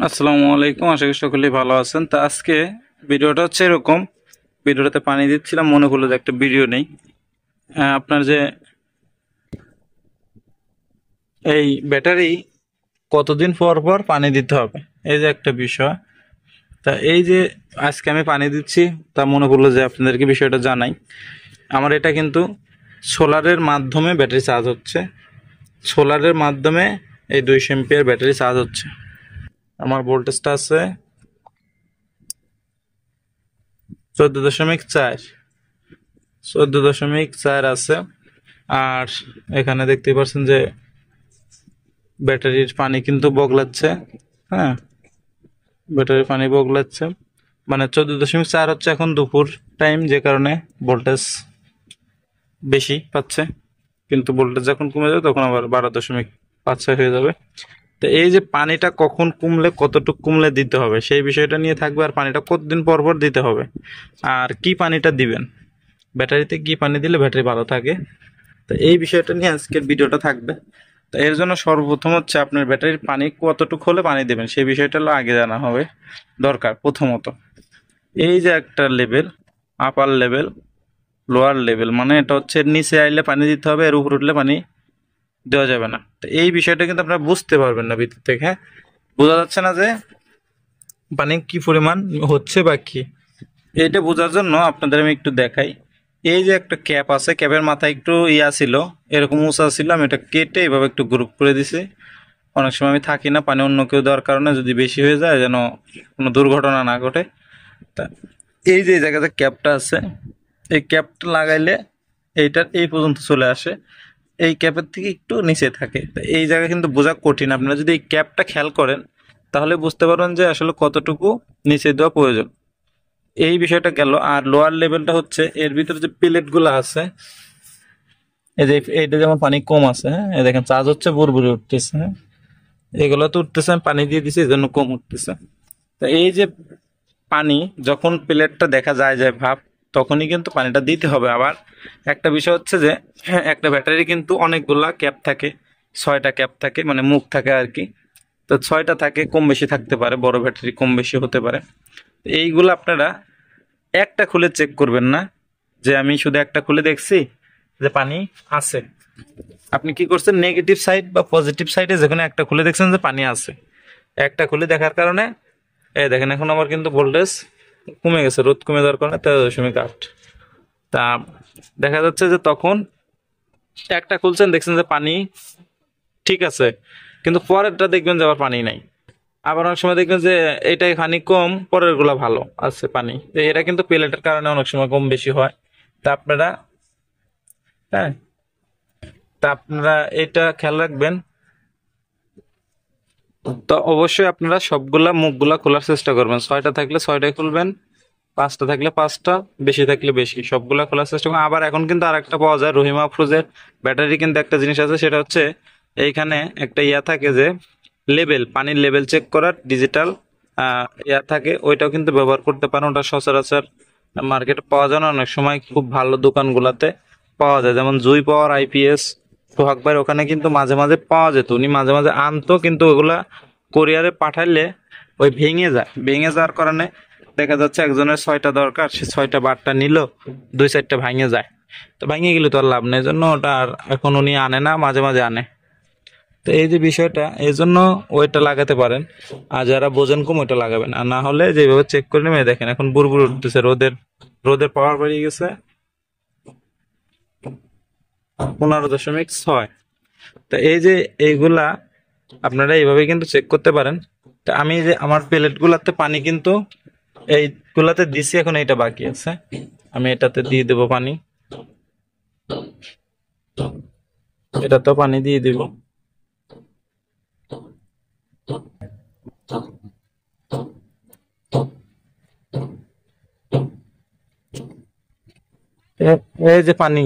আসসালামু আলাইকুম, আশা করি সকলেই ভালো আছেন। তা আজকে ভিডিওটা হচ্ছে এরকম, ভিডিওটাতে পানি দিচ্ছিলাম, মনে করলো যে একটা ভিডিও নেই। আপনার যে এই ব্যাটারি কতদিন পর পর পানি দিতে হবে, এই যে একটা বিষয়। তা এই যে আজকে আমি পানি দিচ্ছি, তা মনে করলো যে আপনাদেরকে বিষয়টা জানাই। আমার এটা কিন্তু সোলারের মাধ্যমে ব্যাটারি চার্জ হচ্ছে, সোলারের মাধ্যমে এই 200 এম্পিয়ার ব্যাটারি চার্জ হচ্ছে। আমার ভোল্টেজটা আছে 14.4, 14.4 আছে। আর এখানে দেখতে পাচ্ছেন যে ব্যাটারির পানি কিন্তু বগলাচ্ছে। হ্যাঁ, ব্যাটারির পানি বগলাচ্ছে, মানে 14.4 হচ্ছে এখন দুপুর টাইম, যে কারণে ভোল্টেজ বেশি পাচ্ছে। কিন্তু ভোল্টেজ যখন কমে যাবে তখন আবার 12.56 হয়ে যাবে। তো এই যে পানিটা কখন কমলে, কতটুকু কমলে দিতে হবে, সেই বিষয়টা নিয়ে থাকবে। আর পানিটা কতদিন পর পর দিতে হবে, আর কি পানিটা দিবেন, ব্যাটারিতে কি পানি দিলে ব্যাটারি ভালো থাকে, তো এই বিষয়টা নিয়ে আজকের ভিডিওটা থাকবে। তো এর জন্য সর্বপ্রথম হচ্ছে আপনার ব্যাটারির পানি কতটুকু হলে পানি দেবেন, সেই বিষয়টা হলো আগে জানা হবে দরকার। প্রথমত এই যে একটা লেভেল, আপার লেভেল, লোয়ার লেভেল, মানে এটা হচ্ছে নিচে আইলে পানি দিতে হবে, এর উপর উঠলে পানি দেওয়া যাবে না। তো এই বিষয়টা কিন্তু আপনারা বুঝতে পারবেন না ভিতর থেকে। হ্যাঁ, বোঝা যাচ্ছে না যে পানি কি পরিমাণ হচ্ছে বা কি। এইটা বোঝার জন্য আপনাদের আমি একটু দেখাই। এই যে একটা ক্যাপ আছে, ক্যাপের মাথায় একটু ইয়া ছিল, এরকম উঁচা ছিল, আমি এটা কেটে এভাবে একটু গ্রুপ করে দিছি। অনেক সময় আমি থাকি না, পানি অন্য কেউ দেওয়ার কারণে যদি বেশি হয়ে যায় যেন কোনো দুর্ঘটনা না ঘটে। তা এই যে জায়গাতে ক্যাপটা আছে, এই ক্যাপটা লাগাইলে এইটার এই পর্যন্ত চলে আসে, এই ক্যাপের থেকে একটু নিচে থাকে। তা এই জায়গা কিন্তু বোঝা কঠিন, আপনারা যদি এই ক্যাপটা খেয়াল করেন তাহলে বুঝতে পারবেন যে আসলে কতটুকু নিচে দেওয়া প্রয়োজন। এই বিষয়টা গেল। আর লোয়ার লেভেলটা হচ্ছে এর ভিতরে যে প্লেট গুলো আছে, এই যে এইটা যেমন পানি কম আছে, হ্যাঁ, এই দেখেন চার্জ হচ্ছে, বুড়বুড়ি উঠতেছে। হ্যাঁ, এগুলো তো উঠতেছে, আমি পানি দিয়ে দিছি এই জন্য কম উঠতেছে। তো এই যে পানি যখন প্লেটটা দেখা যায় যায় ভাব, তখনই কিন্তু পানিটা দিতে হবে। আবার একটা বিষয় হচ্ছে যে একটা ব্যাটারি কিন্তু অনেকগুলা ক্যাপ থাকে, 6টা ক্যাপ থাকে, মানে মুখ থাকে আর কি। তো 6টা থাকে, কম বেশি থাকতে পারে, বড় ব্যাটারি কম বেশি হতে পারে। এইগুলো আপনারা একটা খুলে চেক করবেন না, যে আমি শুধু একটা খুলে দেখছি যে পানি আছে। আপনি কি করছেন, নেগেটিভ সাইড বা পজিটিভ সাইডে যেখানে একটা খুলে দেখছেন যে পানি আছে, একটা খুলে দেখার কারণে এই দেখেন এখন আমার কিন্তু ভোল্টেজ কমে গেছে, রোদ কমে যাওয়ার কারণে 13.8। তা দেখা যাচ্ছে যে তখন একটা খুলছেন, দেখছেন যে পানি ঠিক আছে, কিন্তু পরেরটা দেখবেন যে আবার পানি নাই। আবার অনেক সময় দেখবেন যে এটাই পানি কম, পরের গুলা ভালো আছে পানি। তো এটা কিন্তু প্লেটের কারণে অনেক সময় কম বেশি হয়। তা আপনারা, হ্যাঁ, তা আপনারা এটা খেয়াল রাখবেন। তো অবশ্যই আপনারা সবগুলা মুখগুলা খোলার চেষ্টা করবেন, 6টা থাকলে 6টাই খুলবেন, 5টা থাকলে 5টা, বেশি থাকলে বেশি, সবগুলা খোলার চেষ্টা করবেন। আবার এখন কিন্তু আরেকটা পাওয়া যায়, রহিমা আফরোজের ব্যাটারি কিন্তু একটা জিনিস আছে, সেটা হচ্ছে এইখানে একটা ইয়া থাকে যে লেভেল, পানির লেভেল চেক করার ডিজিটাল ইয়া থাকে, ওইটাও কিন্তু ব্যবহার করতে পারেন। ওটা সচরাচর মার্কেটে পাওয়া যায় না, অনেক সময় খুব ভালো দোকানগুলোতে পাওয়া যায়, যেমন জুই পাওয়ার, আইপিএস, সোহাগ ভাইয়ের ওখানে কিন্তু মাঝে মাঝে পাওয়া যেত, উনি মাঝে মাঝে আনতো, কিন্তু ওগুলা কোরিয়ারে পাঠাইলে ওই ভেঙে যায়, ভেঙে যাওয়ার কারণে দেখা যাচ্ছে একজনের 6টা দরকার, সে 6টা বারটা নিল, 2-4টা ভাঙে যায়। তো ভাঙে গেলে তো আর লাভ নেই, জন্য ওটা আর এখন উনি আনে না, মাঝে মাঝে আনে। তো এই যে বিষয়টা, এই জন্য ওইটা লাগাতে পারেন। আর যারা বোঝেন কম ওইটা লাগাবেন, আর না হলে যেভাবে চেক করে নেবে, দেখেন এখন বুড়বুড় উঠতেছে, রোদের রোদের পাওয়ার বেরিয়ে গেছে 15.6। তো এই যে এইগুলা আপনারা এইভাবে কিন্তু চেক করতে পারেন। তো আমি যে আমার প্লেট গুলাতে পানি কিন্তু এইগুলাতে দিছি, এখন এইটা বাকি আছে, আমি এটাতে দিয়ে দেবো পানি, এটা তো পানি দিয়ে দিব। এই যে পানি,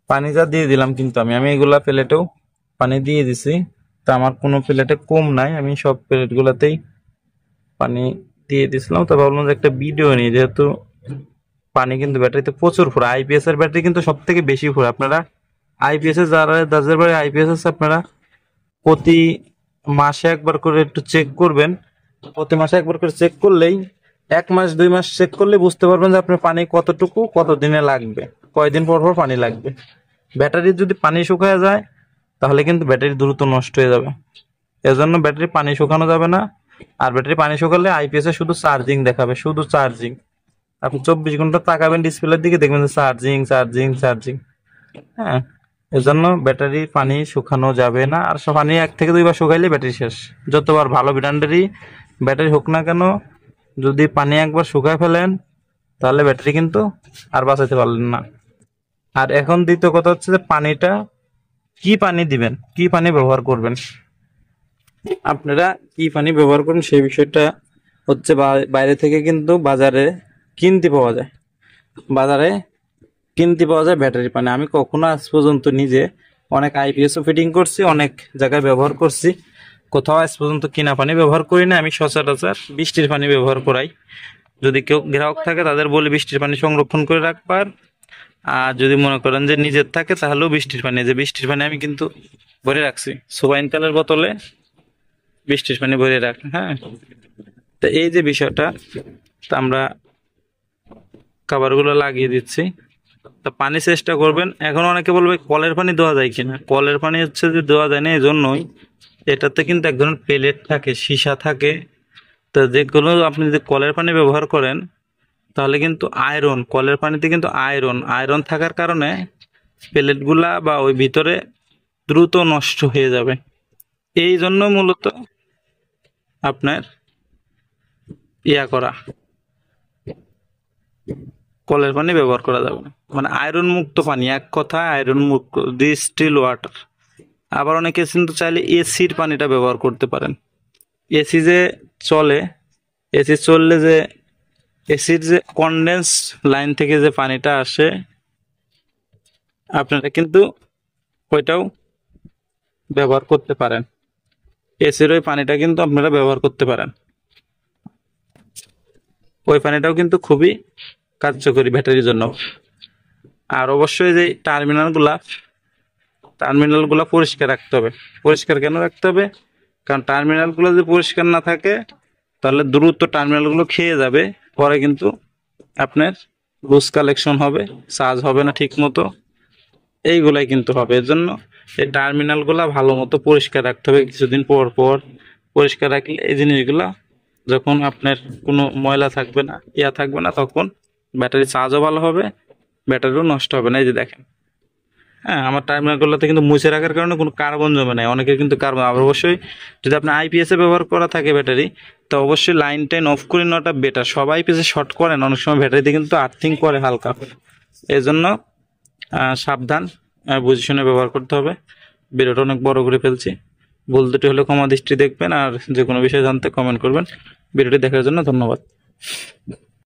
পানি যা দিয়ে দিলাম, কিন্তু আমি আমি এগুলা প্লেটেও পানি দিয়ে দিছি। তা আমার কোনো প্লেটে কম নাই, আমি সব প্লেট গুলাতেই পানি দিয়ে দিছিলাম। তো ভাবলাম যে একটা ভিডিও নিই, যেহেতু পানি কিন্তু ব্যাটারিতে প্রচুর ফুরায়, আইপিএস এর ব্যাটারি কিন্তু সব থেকে বেশি ফুরায়। আপনারা আইপিএস এর যারা যাদের বাড়ি আইপিএস আছে, আপনারা প্রতি মাসে একবার করে একটু চেক করবেন। প্রতি মাসে একবার করে চেক করলেই, 1 মাস 2 মাস চেক করলে বুঝতে পারবেন যে আপনার পানি কতটুকু কত দিনে লাগবে, কয়দিন পর পর পানি লাগবে। ব্যাটারির যদি পানি শুকায় যায় তাহলে কিন্তু ব্যাটারি দ্রুত নষ্ট হয়ে যাবে। এজন্য ব্যাটারি পানি শুকানো যাবে না। আর ব্যাটারি পানি শুকালে আইপিএস এ শুধু চার্জিং দেখাবে, শুধু চার্জিং। আপনি 24 ঘন্টা তাকাবেন ডিসপ্লের দিকে, দেখবেন যে চার্জিং চার্জিং চার্জিং। হ্যাঁ, এজন্য ব্যাটারি পানি শুকানো যাবে না। আর পানি 1 থেকে 2 বার শুকাইলে ব্যাটারি শেষ। যতবার ভালো ব্র্যান্ডেরই ব্যাটারি হোক না কেন, যদি পানি একবার শুকায় ফেলেন তাহলে ব্যাটারি কিন্তু আর বাঁচাতে পারলেন না। আর এখন দ্বিতীয় কথা হচ্ছে যে পানিটা কি পানি দিবেন, কি পানি ব্যবহার করবেন। আপনারা কি পানি ব্যবহার করবেন সেই বিষয়টা হচ্ছে বাইরে থেকে কিন্তু বাজারে কিনতে পাওয়া যায়, বাজারে কিনতে পাওয়া যায় ব্যাটারি পানি। আমি কখনো আজ পর্যন্ত নিজে অনেক আইপিএসও ফিটিং করছি, অনেক জায়গায় ব্যবহার করছি, কোথাও আজ পর্যন্ত কিনা পানি ব্যবহার করি না। আমি সচরাচর বৃষ্টির পানি ব্যবহার করাই। যদি কেউ গ্রাহক থাকে তাদের বলে বৃষ্টির পানি সংরক্ষণ করে রাখবার। আর যদি মনে করেন যে নিজের থাকে তাহলেও বৃষ্টির পানি, যে বৃষ্টির পানি আমি কিন্তু ভরে রাখছি সোবাইন তেলের বোতলে, বৃষ্টির পানি ভরে রাখ। হ্যাঁ, তো এই যে বিষয়টা, তা আমরা খাবারগুলো লাগিয়ে দিচ্ছি। তা পানি চেষ্টা করবেন। এখন অনেকে বলবে কলের পানি দেওয়া যায় কিনা। কলের পানি হচ্ছে যে দেওয়া যায় না এই জন্যই, এটাতে কিন্তু এক ধরনের প্লেট থাকে, সীসা থাকে। তো যেগুলো আপনি যদি কলের পানি ব্যবহার করেন তাহলে কিন্তু আয়রন, কলের পানিতে কিন্তু আয়রন আয়রন থাকার কারণে প্লেটগুলা বা ওই ভিতরে দ্রুত নষ্ট হয়ে যাবে। এই জন্য মূলত আপনার করা, কলের পানি ব্যবহার করা যাবে না। মানে আয়রন মুক্ত পানি, এক কথা আয়রন মুক্ত ডিস্টিল ওয়াটার। আবার অনেকে কিন্তু চাইলে এসির পানিটা ব্যবহার করতে পারেন। এসি যে চলে, এসি চললে যে এসির যে কনডেন্স লাইন থেকে যে পানিটা আসে, আপনারা কিন্তু ওইটাও ব্যবহার করতে পারেন। এসির ওই পানিটা কিন্তু আপনারা ব্যবহার করতে পারেন। ওই পানিটাও কিন্তু খুবই কার্যকরী ব্যাটারির জন্য। আর অবশ্যই যে টার্মিনালগুলা পরিষ্কার রাখতে হবে। পরিষ্কার কেন রাখতে হবে? কারণ টার্মিনালগুলো যদি পরিষ্কার না থাকে তাহলে দ্রুত টার্মিনালগুলো খেয়ে যাবে, পরে কিন্তু আপনার লুজ কালেকশন হবে, চার্জ হবে না ঠিক মতো, এইগুলাই কিন্তু হবে। এর জন্য এই টার্মিনালগুলা ভালো মতো পরিষ্কার রাখতে হবে। কিছুদিন পর পর পরিষ্কার রাখলে এই জিনিসগুলা, যখন আপনার কোনো ময়লা থাকবে না, থাকবে না, তখন ব্যাটারি চার্জও ভালো হবে, ব্যাটারিও নষ্ট হবে না। এই যে দেখেন, হ্যাঁ, আমার টার্মিনালগুলোতে কিন্তু মুছে রাখার কারণে কোনো কার্বন জমে নাই। অনেকের কিন্তু কার্বন, আবার অবশ্যই যদি আপনি আইপিএস এ ব্যবহার করা থাকে ব্যাটারি, তো অবশ্যই লাইন টাইন অফ করে নেওয়াটা বেটার। সবাই আইপিএসে শর্ট করেন, অনেক সময় ব্যাটারিতে কিন্তু আর্থিং করে হালকা। এই জন্য সাবধান, বুঝে শুনে ব্যবহার করতে হবে। ভিডিওটা অনেক বড় করে ফেলছি, ভুল দুটি হলে ক্ষমা দৃষ্টি দেখবেন। আর যে কোনো বিষয়ে জানতে কমেন্ট করবেন। ভিডিওটি দেখার জন্য ধন্যবাদ।